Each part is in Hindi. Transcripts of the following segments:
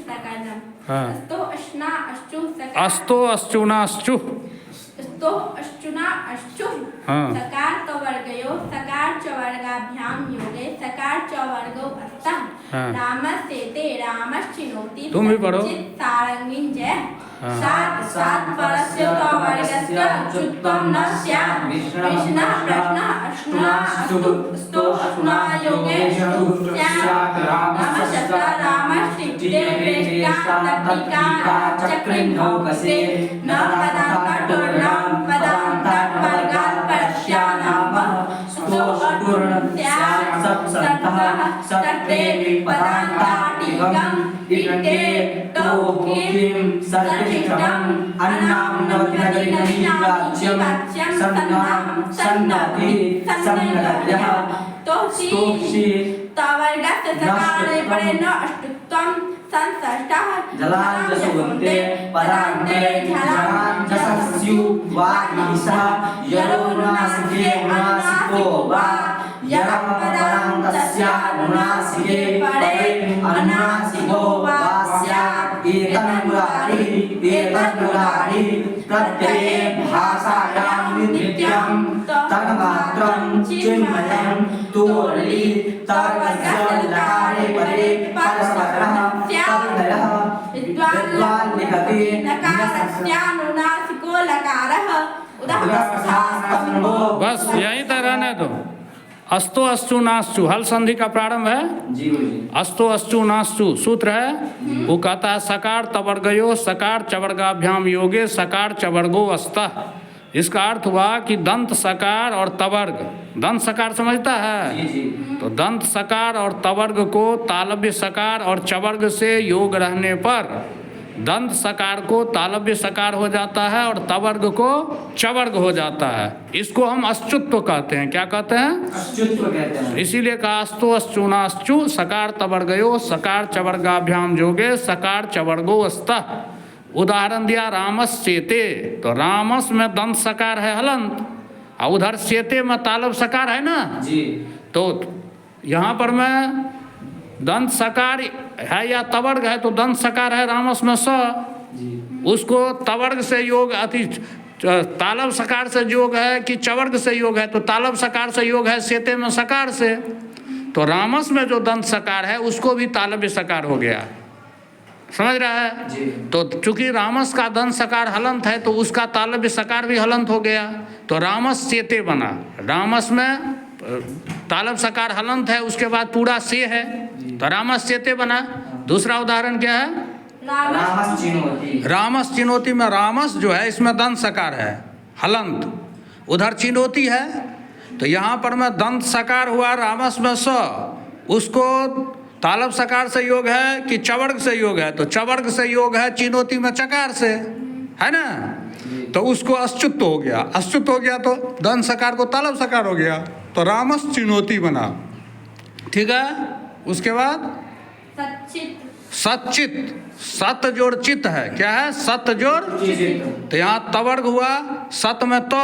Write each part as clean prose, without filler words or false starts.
सकलम। हाँ। अस्तो अश्ना अश्चु सकार। अस्तो अश्चुनाश्चु। अस्तो अश्चुना अश्चु। हाँ। सकार तो वर्गयो सकार च वर्गाभ्याम योगे सकार च वर्गो अस्तः। हाँ। रामस्येते रामश्चिनोति। तुम भी पढ़ो। सारंगिन जय। हाँ। सात सात परस्य तो वर्गस्य अच्युतम न स्यात्। विष्णु प्रश्न अश्नुना अस्तु स्तो अश्नुना योगे स्यात्। रामशस्त्र रामश्चित्ते वेष्टा तत्तिका चक्रिन्हो कसे। न पदान्तटोर्णं पदान्तात् वर्गात् परस्या नाम। स्तो अटूर्ण स्यात् सप्तः सत्ते पदान्ताटिकम्। इत्ते तो किं सर्वशिष्टम् अन्नां नवतिनगरीनगरीवाच्यं सन्नां सन्नति सन्नगर्यः। तोषि तवर्गस्य सकारे परे न अष्टुत्वं संसष्टः। जलाञ्जसुवन्ते पदान्ते जलाञ्जसस्यु वागीशः। यरो नासिके नासिको वा। यरः पदान्तस्यानुनासिके परे अनुनासिको वा स्यात्। एतन्मुरारि प्रत्यये भाषायां नित्यं तन्मात्रं चिन्मयं तोर्लि तवर्गस्य लकारे परे परस्परः तद्लयः। विद्वान् लिखति नकारस्यानुनासिको लकारः उदाहरणस्थास्तम्भो। बस यहीं तक रहने दो। अस्तो अस्तु नास्तु हल संधि का प्रारंभ है। जी जी। अस्तो अस्तु नास्तु सूत्र है। वो कहता है सकार तवर्गयो सकार चवर्गाभ्याम योगे सकार चवर्गो अस्तः। इसका अर्थ हुआ कि दंत सकार और तवर्ग। दंत सकार समझता है? जी जी। तो दंत सकार और तवर्ग को तालव्य सकार और चवर्ग से योग रहने पर दंत सकार को तालव्य सकार हो जाता है और तवर्ग को चवर्ग हो जाता है। इसको हम अश्चुत्व कहते हैं। क्या कहते हैं? अच्युत्व कहते हैं। इसीलिए कहा अस्तो अश्चुनाश्चु सकार तवर्गयो सकार चवर्गाभ्याम जोगे सकार चवर्गो अस्तः। उदाहरण दिया रामस्येते। तो रामस में दंत सकार है हलंत और उधर सेते में तालव सकार है ना। जी। तो यहाँ पर मैं दंत सकार है या तवर्ग है तो दंत सकार है रामस में स। जी। उसको तवर्ग से योग अति तालव सकार से योग है कि चवर्ग से योग है तो तालव सकार से योग है सेते में सकार से। तो रामस में जो दंत सकार है उसको भी तालव्य सकार हो गया। समझ रहा है? जी। तो चूंकि रामस का दंत सकार हलंत है तो उसका तालव्य सकार भी हलंत हो गया। तो रामस सेते बना। रामस में तालव सकार हलंत है उसके बाद पूरा से है तो रामस सेते बना। दूसरा उदाहरण क्या है? रामस चिनोति। रामस चिनोति में रामस जो है इसमें दंत सकार है हलंत। उधर चिनोति है तो यहाँ पर में दंत सकार हुआ रामस में स। उसको तालव सकार से योग है कि चवर्ग से योग है? तो चवर्ग से योग है चिनोति में चकार से, है ना। तो उसको अश्चुत्व हो गया। अश्चुत्व हो गया तो दंत सकार को तालव सकार हो गया तो रामस चिनोति बना। ठीक है। उसके बाद सच्चित सच्चित। सत जोड़ चित है। क्या है? सत जोड़। तो यहाँ तवर्ग हुआ सत में तो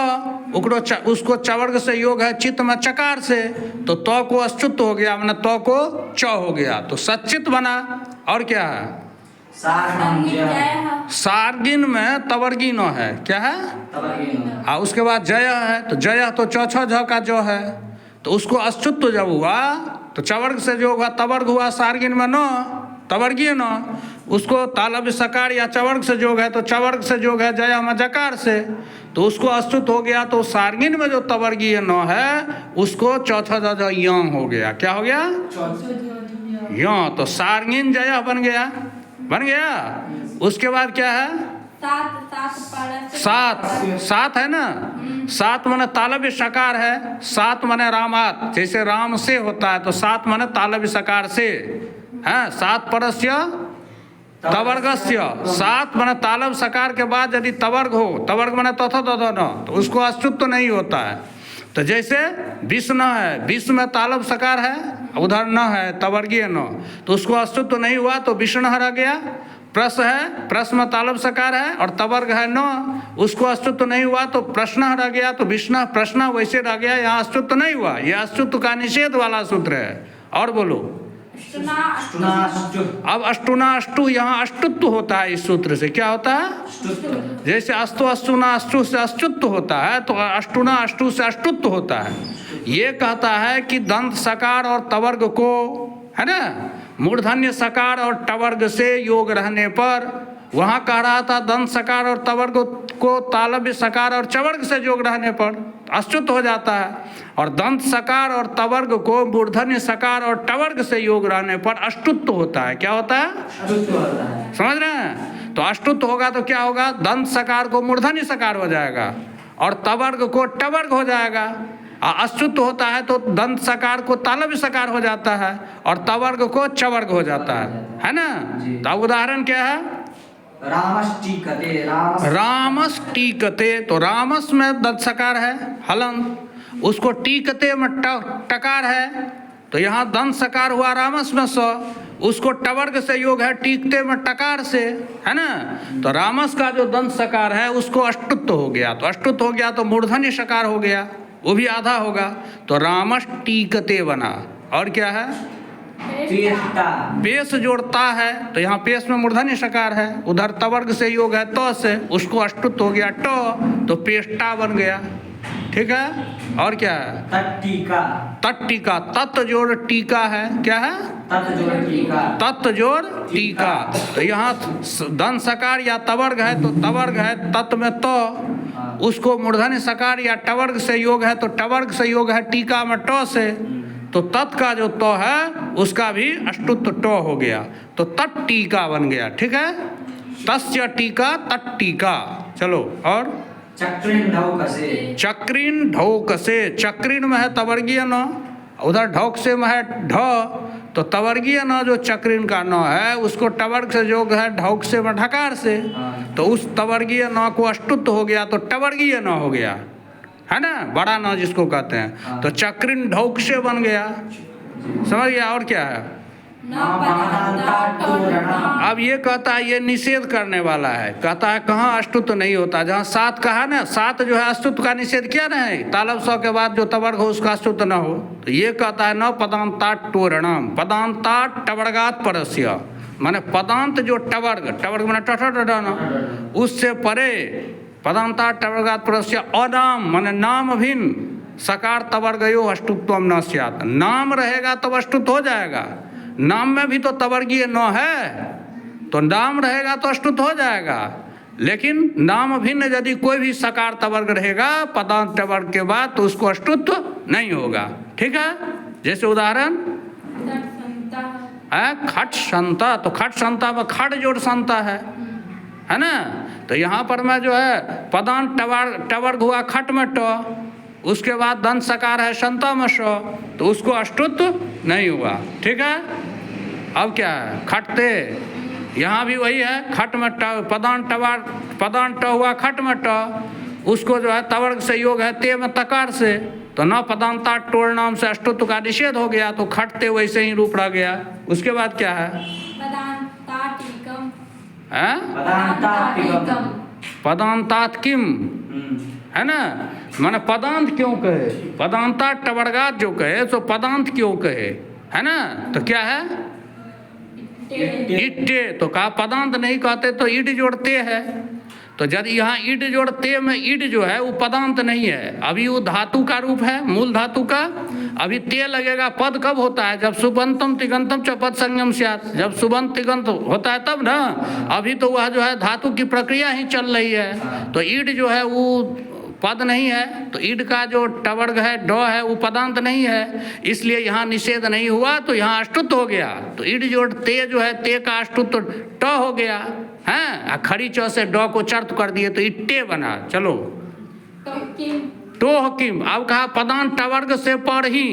उसको चवर्ग से योग है चित्त में चकार से तो को अश्चुत्व हो गया मैंने तो को च हो गया तो सच्चित बना। और क्या है? सार्गिन में तवर्गिन है। क्या है? और उसके बाद जय है तो जय तो चौछा झ का जो है तो उसको अश्चुत्व जब हुआ तो चवर्ग से जो हुआ तवर्ग हुआ सार्गिन में न तवर्गीय न। उसको तालव्य सकार या चवर्ग से जोग है तो चवर्ग से जोग है जया में जकार से तो उसको अश्चुत हो गया। तो सार्गिन में जो तवर्गीय न है उसको चौथा ज यं हो गया। क्या हो गया? यं। तो सार्गिन जया बन गया। बन गया। उसके बाद क्या है? सात। सात है ना। सात माने तालव्य सकार है। सात माने रामात जैसे राम से होता है तो सात माने तालव्य सकार से है। सात परस्य तवर्गस्य। सात माने तालव सकार के बाद यदि तवर्ग हो तवर्ग माने तथा तथा न तो उसको अश्चुत्व नहीं होता है। तो जैसे विष्ण है विष्ण में तालव सकार है उधर न है तवर्गीय न तो उसको अश्चुत्व नहीं हुआ तो विष्ण हरा गया। प्रश्न है प्रश्न में तालव सकार है और तवर्ग है न उसको अश्चुत्व नहीं हुआ तो प्रश्न रह गया तो विष्णु प्रश्न वैसे रह गया। यहाँ अश्चुत्व नहीं हुआ। यह अश्चुत्व का निषेध वाला सूत्र है। और बोलो अष्टुनाष्टु अब अष्टुना अष्टु यहाँ अष्टुत्व होता है। इस सूत्र से क्या होता है? अष्टुत्व जैसे अस्तु अष्टुना अष्टु से अष्टुत्व होता है, तो अष्टुना अष्टु से अष्टुत्व होता है। ये कहता है कि दंत सकार और तवर्ग को, है ना, मूर्धन्य सकार और टवर्ग से योग रहने पर, वहाँ कह रहा था दंत सकार और तवर्ग को तालव्य सकार और चवर्ग से योग रहने पर अच्युत हो जाता है, और दंत सकार और तवर्ग को मूर्धन्य सकार और टवर्ग से योग रहने पर अष्टुत्व होता है। क्या होता है? अष्टुत्व होता है। समझ रहे हैं? तो अष्टुत्व होगा तो क्या होगा? दंत सकार को मूर्धन्य सकार हो जाएगा और तवर्ग को टवर्ग हो जाएगा। अच्युत होता है तो दंत सकार को तालव्य सकार हो जाता है और तवर्ग को चवर्ग हो जाता है ना? तो उदाहरण क्या है? रामष्टीकते रामस टीकते, तो रामस में दंत सकार है हलंत, उसको टीकते में टकार है, तो यहाँ दंत सकार हुआ रामस में स, उसको टवर्ग से योग है टीकते में टकार से, है ना? तो रामस का जो दंत सकार है उसको अष्टुत्व हो गया, तो अष्टुत्व हो गया तो मूर्धन्य सकार हो गया, वो भी आधा होगा, तो रामस टीकते बना। और क्या है? पेष्टा पेश जोड़ता है, तो यहाँ पेश में मूर्धन्य सकार है, उधर तवर्ग से योग है तो से, उसको अष्टुत्व हो गया तो पेष्टा बन गया। ठीक है? और क्या है? तट्टीका तट्टिका, तत् जोड़ टीका है। क्या है? तत्जोड़टीका तत् जोड़ टीका। तो यहाँ दंत सकार या तवर्ग है तो तवर्ग है तत् में तो, उसको मूर्धन्य सकार या टवर्ग से योग है तो टवर्ग से योग है टीका में ट से, तो तत् का जो तो है उसका भी अष्टुत्व ट हो गया, तो तट्टीका बन गया। ठीक है? तस्य टीका तट्टीका। चलो और चक्रिन ढौकसे चक्रिन ढौकसे, चक्रिन में है तवर्गीय न, उधर ढौक से में है ढ, तो तवर्गीय न जो चक्रिन का न है उसको टवर्ग से योग है ढौक से में ढकार से, तो उस तवर्गीय न को अष्टुत्व हो गया तो टवर्गीय न हो गया, है ना? बड़ा न जिसको कहते हैं, तो चक्रिन ढौक से बन गया। समझ गया? और क्या है? अब ये कहता है, ये निषेध करने वाला है, कहता है कहाँ अष्टुत्व नहीं होता, जहाँ सात कहा ना, सात जो है अष्टुत्व का निषेध किया ना है, तालब सौ के बाद जो तवर्ग हो उसका अष्टुत्व न हो, तो ये कहता है न पदांतात टोरणम, पदांतात टवर्गात परस्य, माने पदांत जो टवर्ग, टवर्ग माने टठन, उससे परे, पदांतात टवर्गात परस्य अनाम माने नाम भिन्न, सकार तवर्गयो अष्टुत्वम न स्यात्, नाम रहेगा तो अष्टुत्व हो जाएगा, नाम में भी तो तवर्गीय न है, तो नाम रहेगा तो अष्टुत्व हो जाएगा, लेकिन नाम भिन्न यदि कोई भी सकार तवर्ग रहेगा पदांत तवर्ग के बाद तो उसको अष्टुत्व नहीं होगा। ठीक है? जैसे उदाहरण है खट संता, तो खट संता में खट जोड़ संता है ना? तो यहाँ पर मैं जो है पदांत टवर्ग हुआ खट में ट, उसके बाद दंत सकार है संता में स, तो उसको अष्टुत्व नहीं हुआ। ठीक है? अब क्या है? खटते, यहाँ भी वही है, खट में ट, पदांत ट हुआ खट में ट, उसको जो है तवर्ग से योग है ते में तकार से, तो न पदांता टोड़ नाम से अष्टुत्व का निषेध हो गया, तो खटते वैसे ही रूप रह गया। उसके बाद क्या है? पदांतात किम, है ना? माने पदांत क्यों कहे, पदांता टवर्गात जो कहे तो पदांत क्यों कहे, है ना? तो क्या है? इट्टे, तो कहा पदांत नहीं कहते तो ईड जोड़ते है, तो यदि यहाँ ईड जोड़ते में ईड जो है वो पदांत नहीं है, अभी वो धातु का रूप है, मूल धातु का, अभी ते लगेगा। पद कब होता है? जब सुबंतम तिगंतम च पद संगम स्यात्, जब सुबंत तिगंत होता है तब ना, अभी तो वह जो है धातु की प्रक्रिया ही चल रही है, तो ईड जो है वो पद नहीं है, तो ईड का जो टवर्ग है ड है वो पदांत नहीं है, इसलिए यहाँ निषेध नहीं हुआ, तो यहाँ अष्टुत्व हो गया, तो ईड जोड़ ते जो है ते का अष्टुत्व ट हो गया है, खड़ी च से ड को चर्त कर दिए तो इट्टे बना। चलो टोह किम, अब कहा पदांत टवर्ग से पर ही,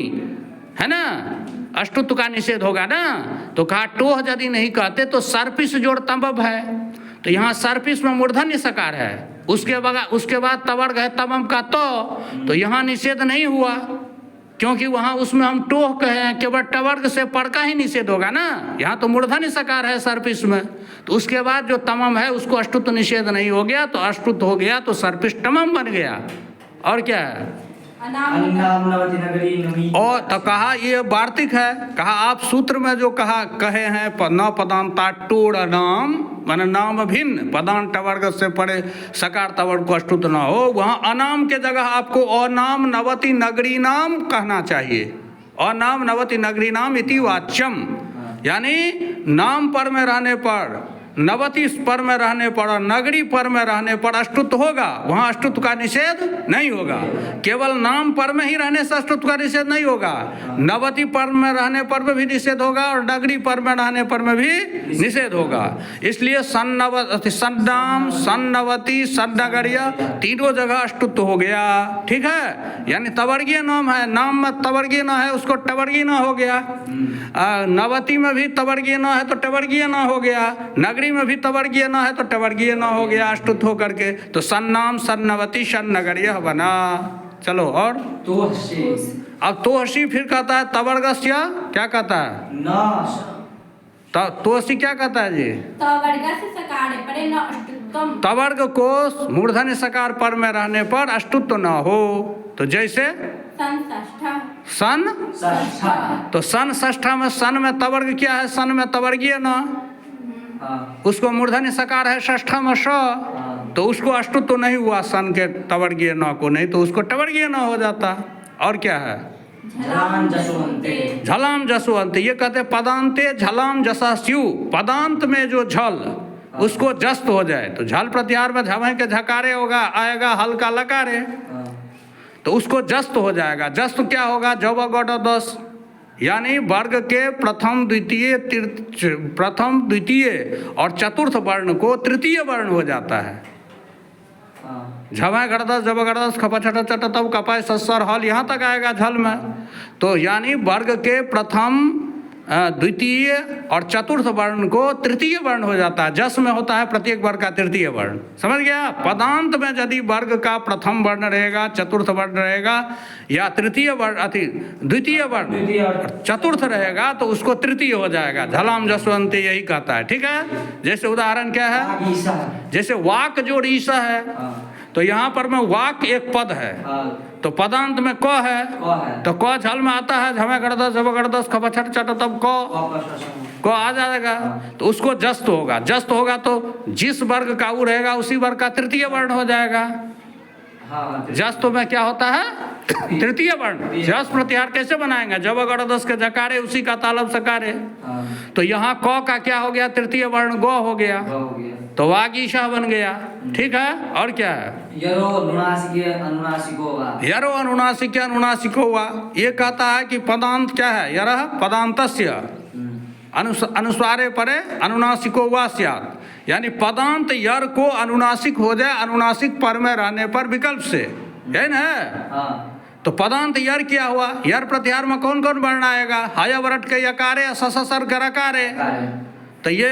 है ना? अष्टुत्व का निषेध होगा ना, तो कहा टोह यदि नहीं कहते तो सर्पिस जोड़ तंबब है, तो यहाँ सर्पिस में मूर्धन्य सकार है, उसके बाद तवर्ग है तमम का तो यहाँ निषेध नहीं हुआ, क्योंकि वहाँ उसमें हम टोह कहे हैं, केवल टवर्ग से पर का ही निषेध होगा ना, यहाँ तो मूर्धन्य सकार है सर्पिस में, तो उसके बाद जो तमम है उसको अष्टुत्व निषेध नहीं हो गया, तो अष्टुत्व हो गया तो सर्पिस तमम बन गया। और क्या है? अन्नाम नवति नगरी नमी। और तो कहा ये वार्तिक है, कहा आप सूत्र में जो कहा कहे हैं न पदांता टोड़ नाम माने नाम भिन्न, पदांत वर्ग से पड़े सकार तवर्ग को अष्टुत न हो, वहाँ अनाम के जगह आपको अनाम नवति नगरी नाम कहना चाहिए। अनाम नवति नगरी नाम इति वाच्यम, यानी नाम पर में रहने पर, नवति पर में रहने पर और नगरी पर में रहने पर अष्टुत्व होगा, वहाँ अष्टुत्व का निषेध नहीं होगा। केवल नाम पर में ही रहने से अष्टुत्व का निषेध नहीं होगा, नवति पर में रहने पर में भी निषेध होगा और नगरी पर में रहने पर में भी निषेध होगा। इसलिए सन्नाम सन्नवति सन्नगरीय तीनों जगह अष्टुत्व हो गया। ठीक है, यानी तवर्गीय नाम है, नाम में तवर्गीय न है उसको टवर्गीय न हो गया, नवति में भी तवर्गीय न है तो टवर्गीय न हो गया, नगरी में भी तवर्गीय न है तो टवर्गीय न हो गया अष्टुत हो करके। तो सन्नाम सन्नवति सन्नगरीय बना। चलो और तो हसी। अब तो हसी फिर कहता है तवर्गस्य, क्या कहता है तो हसी क्या कहता है जी? तवर्ग से सकार परे न अष्टुत्वम, तवर्ग को मूर्धन्य सकार पर में रहने पर अष्टुत्व न हो। तो जैसे सन षष्ठा। तो सन षष्ठा में सन में तवर्ग क्या है? सन में तवर्गीय न, उसको मूर्धन्य सकार है षष्ठा में स, तो उसको अष्टुत्व तो नहीं हुआ सन के तवर्गीय न को, नहीं तो उसको टवर्गीय न हो जाता। और क्या है? झलाम जसवंते। झलाम जसवंत, ये कहते पदांते झलाम जसा स्यु, पदांत में जो झल उसको जस्त हो जाए तो झल प्रत्याहार में झमें के झकारे होगा, आएगा हल्का लकारे, तो उसको जस्त हो जाएगा। जस्त क्या होगा? जब गौड़ 10, यानी वर्ग के प्रथम द्वितीय और चतुर्थ वर्ण को तृतीय वर्ण हो जाता है। झवा गड़दस जब गड़दस खपा छटा चटा तब कपाय सस्सर हल यहाँ तक आएगा झल में। तो यानी वर्ग के प्रथम द्वितीय और चतुर्थ वर्ण को तृतीय वर्ण हो जाता है। जस में होता है प्रत्येक वर्ग का तृतीय वर्ण, समझ गया? पदांत में यदि वर्ग का प्रथम वर्ण रहेगा, चतुर्थ वर्ण रहेगा या तृतीय वर्ण द्वितीय वर्ण चतुर्थ रहेगा तो उसको तृतीय हो जाएगा। झलाम जसवंत यही कहता है। ठीक है, जैसे उदाहरण क्या है? जैसे वाक जो ईसा है, तो यहाँ पर में वाक एक पद है, तो पदांत में क है, तो क झल में आता है, झमे गड़दस जब गड़दस खपा छट चट तब क आ जाएगा, तो उसको जस्त होगा। जस्त होगा तो जिस वर्ग का वो रहेगा उसी वर्ग का तृतीय वर्ण हो जाएगा। जस्त में क्या होता है? तृतीय वर्ण। जस प्रत्याहार कैसे बनाएंगे? जब गड़दस के जकारे उसी का तालब सकारे, तो यहाँ क का क्या हो गया? तृतीय वर्ण ग हो गया, तो वागीशा बन गया। ठीक है, और क्या है? यरो अनुनासिक अनुनासिको हुआ। ये कहता है कि पदांत क्या है? यरह पदांतस्य अनुस्वारे परे अनुनासिको वा स्यात्, यानी पदांत यर को अनुनासिक हो जाए अनुनासिक पर में रहने पर विकल्प से, है ना? तो पदांत यर क्या हुआ? यर प्रत्याहार में कौन कौन वर्ण आएगा? हय वरट के यकारे सससर गरकारे, तो ये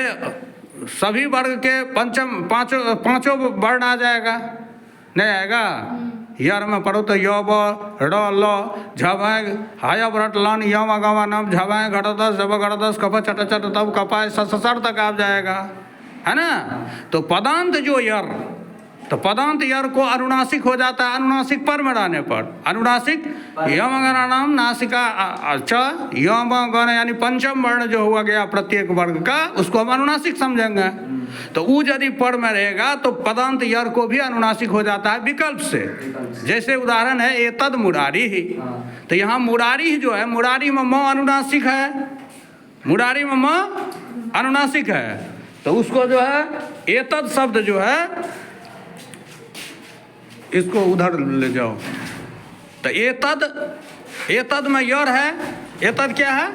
सभी वर्ग के पांचों वर्ण आ जाएगा, नहीं आएगा? यर में पढ़ो तो य ब र ल झभ हाय व्रट लन यम अगम नम झभ घटदस जब घटदस कप चट चट तब कपाय ससर तक आ जाएगा, है ना? तो पदांत जो यर, तो पदांत यर को अनुनासिक हो जाता है अनुनासिक पर में रहने पर। अनुनासिक यम गणानाम नासिका च यम गण, यानी पंचम वर्ण जो हुआ गया प्रत्येक वर्ग का, उसको हम अनुनासिक समझेंगे। तो ऊ यदि पर में रहेगा तो पदांत यर को भी अनुनासिक हो जाता है विकल्प से। जैसे उदाहरण है एतद मुरारी ही, तो यहाँ मुरारी जो है, मुरारी में म अनुनासिक है, मुरारी में म अनुनासिक है, तो उसको जो है एतद शब्द जो है इसको उधर ले जाओ। तो एतद में यर है, एतद क्या है?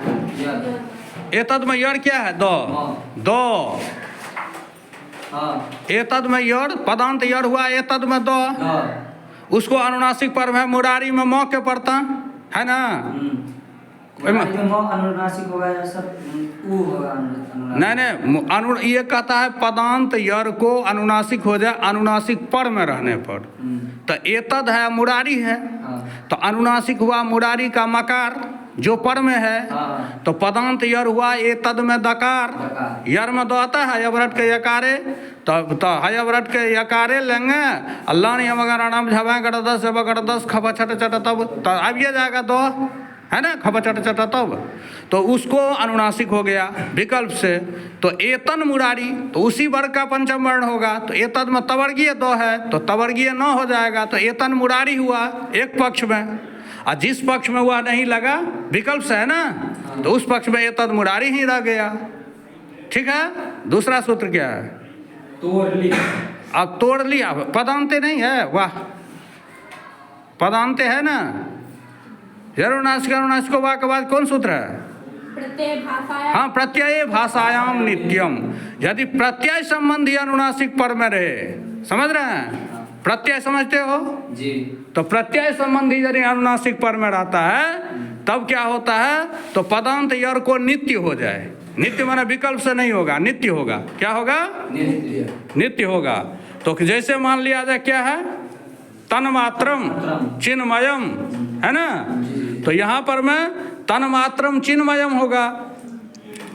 एतद में यर क्या है? दो एतद में यर, पदांत यर हुआ, एतद में दो, उसको अनुनासिक पर है, मुरारी में म के पड़ता है ना? नहीं, ये कहता है पदांत यर को अनुनासिक हो जाए अनुनासिक पर में रहने पर। तो एतद है मुरारी है, तो अनुनासिक हुआ मुरारी का मकार, जो पर में है, हाँ। तो पदांत यर हुआ ए तद में दकार, दकार। यर में दो आता है हयवरट के यकारे, तो हयवरट के यकारे लेंगे अल्लाह ने यमगराणाम झवा गड़दस जब गड़दस खबा छट चट तब तो अब ये जाएगा दो, है ना, खबा चट चट तब, तो उसको अनुनासिक हो गया विकल्प से। तो एतन मुरारी, तो उसी वर्ग का पंचम वर्ण होगा, तो एतद में तवर्गीय दो है तो तवर्गीय न हो जाएगा, तो एतन मुरारी हुआ एक पक्ष में, और जिस पक्ष में वह नहीं लगा विकल्प से, है ना, तो उस पक्ष में एतद मुरारी ही रह गया। ठीक है, दूसरा सूत्र क्या है? तोड़ ली। अब तोड़ लिया, पदांते नहीं है, वाह, पदांते है ना, अनुनासिको वाह के बाद कौन सूत्र है? प्रत्यय भाषाया। हाँ, प्रत्यय भाषायाम नित्यम। यदि प्रत्यय संबंधी अनुनासिक पर में रहे, समझ रहे हैं, प्रत्यय समझते हो जी। तो प्रत्यय संबंधी यदि अनुनासिक पर में रहता है तब क्या होता है, तो पदांत यर को नित्य हो जाए। नित्य माने विकल्प से नहीं होगा, नित्य होगा। क्या होगा? नित्य। नित्य होगा। तो जैसे मान लिया जाए क्या है, तन्मात्रम चिन्मयम, है ना, तो यहाँ पर में तन्मात्रम चिन्मयम होगा,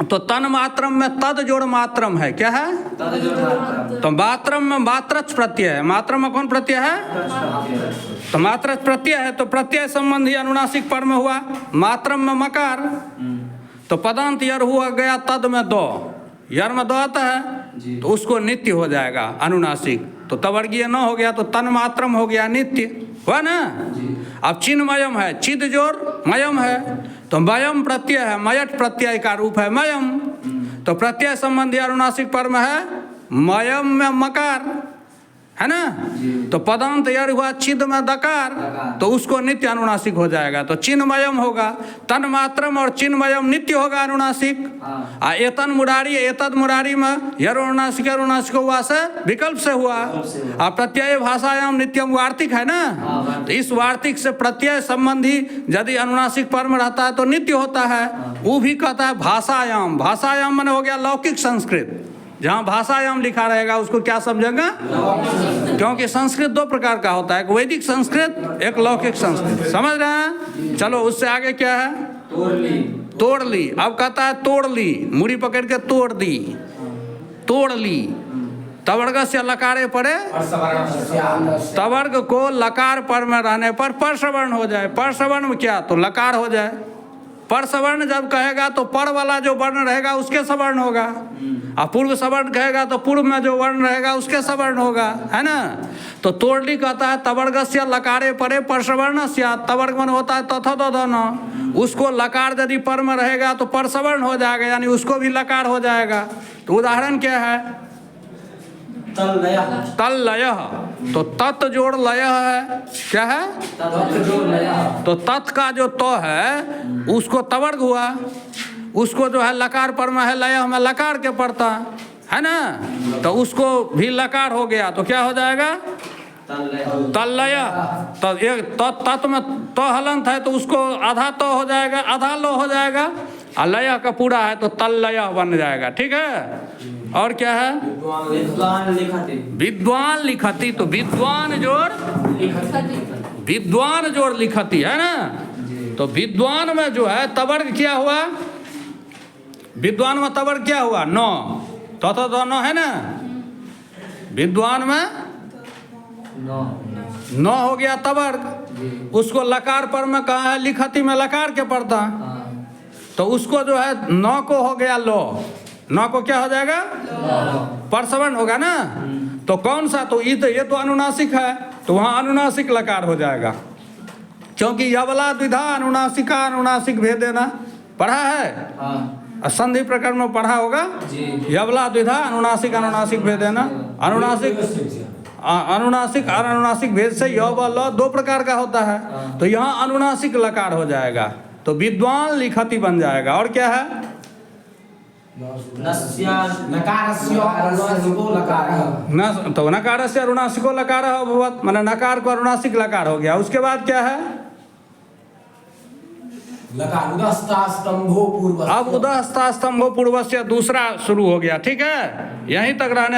तो तन्मात्रम में तद जोड़ मात्रम है, क्या है? तद जोड़ मात्रम। तो मात्रम में मात्रच प्रत्यय है, मात्रम में कौन प्रत्यय है? तो मात्रच प्रत्यय है, तो प्रत्यय संबंधी अनुनासिक पर में हुआ, मात्रम में मकार, तो पदांत यर हुआ गया तद में दो, यर में दो आता है तो उसको नित्य हो जाएगा अनुनासिक, तो तवर्गीय न हो गया तो तन्मात्रम हो गया नित्य, हुआ ना। अब चिन्मयम है, चिद जोड़ मयम है, तो मयम प्रत्यय है, मयट प्रत्यय का रूप है मयम, तो प्रत्यय संबंधी अनुनासिक पर में है मयम में मकार, है ना, तो पदांत यर हुआ चिद में दकार, तो उसको नित्य अनुनासिक हो जाएगा, तो चिन्मयम होगा, तन्मात्रम और चिन्मयम नित्य होगा अनुनासिक। आ एतन मुरारी, एतद मुरारी में यर अनुनासिक हुआ से विकल्प से हुआ, आ प्रत्यय भाषायाम नित्यम वार्तिक है ना, तो इस वार्तिक से प्रत्यय संबंधी यदि अनुनासिक पर में रहता है तो नित्य होता है। वो भी कहता है भाषायाम, भाषायाम माने हो गया लौकिक संस्कृत, जहाँ भाषायाम लिखा रहेगा उसको क्या समझेगा? क्योंकि संस्कृत दो प्रकार का होता है, एक वैदिक संस्कृत, एक लौकिक संस्कृत, समझ रहे हैं। चलो उससे आगे क्या है? तोड़ ली। तोड़ ली। अब कहता है तोड़ ली, मुड़ी पकड़ के तोड़ दी, तोड़ ली, तवर्ग से लकारे पड़े, तवर्ग को लकार पर में रहने पर परसवर्ण हो जाए, परसवर्ण में क्या, तो लकार हो जाए। पर सवर्ण जब कहेगा तो पर वाला जो वर्ण रहेगा उसके सवर्ण होगा, और पूर्व सवर्ण कहेगा तो पूर्व में जो वर्ण रहेगा उसके सवर्ण होगा, है ना। तो तोड़ली कहता है तवर्गस्य लकारे परे परसवर्णस्य, तवर्ग मन होता है तथा दोनों, उसको लकार यदि पर में रहेगा तो परसवर्ण हो जाएगा, यानी उसको भी लकार हो जाएगा। तो उदाहरण क्या है? तल लय, तो तत् जोड़ लय है, क्या है? तो तत् का जो तो है उसको तवर्ग हुआ, उसको जो है लकार पर में है, लय में लकार के पड़ता है ना, तो उसको भी लकार हो गया, तो क्या हो जाएगा? तल्लय। तो एक तत् में तो हलंत है तो उसको आधा तो हो जाएगा, आधा लो हो जाएगा, और लय का पूरा है तो तल्लय बन जाएगा। ठीक है, और क्या है? विद्वान लिखति। विद्वान लिखति, तो विद्वान जोड़ विद्वान जोड़ लिखति, है ना, तो विद्वान में जो है तवर्ग क्या हुआ? विद्वान में तवर्ग क्या हुआ? नौ, तो दोनों है ना, विद्वान में नौ हो गया तवर्ग, उसको लकार पर में कहा है, लिखति में लकार के पड़ता, तो उसको जो है नौ को हो गया लो, नौ को क्या हो जाएगा? परसवर्ण होगा ना, तो कौन सा? तो ये तो अनुनासिक है, तो वहाँ अनुनासिक लकार हो जाएगा, क्योंकि यवला द्विधा अनुनासिका अनुनासिक भेद देना पढ़ा है, संधि प्रकरण में पढ़ा होगा, यवला द्विधा अनुनासिक अनुनासिक भेद देना, अनुनासिक और अनुनासिक भेद से यवल दो प्रकार का होता है, तो यहाँ अनुनासिक लकार हो जाएगा, तो विद्वान लिखति बन जाएगा। और क्या है? तो नकारस्य अनुनासिको लकार भवत, माने नकार को अनुनासिक लकार हो गया। उसके बाद क्या है? अब उदस्ता स्तंभो पूर्वस्य दूसरा शुरू हो गया। ठीक है, यहीं तक रहने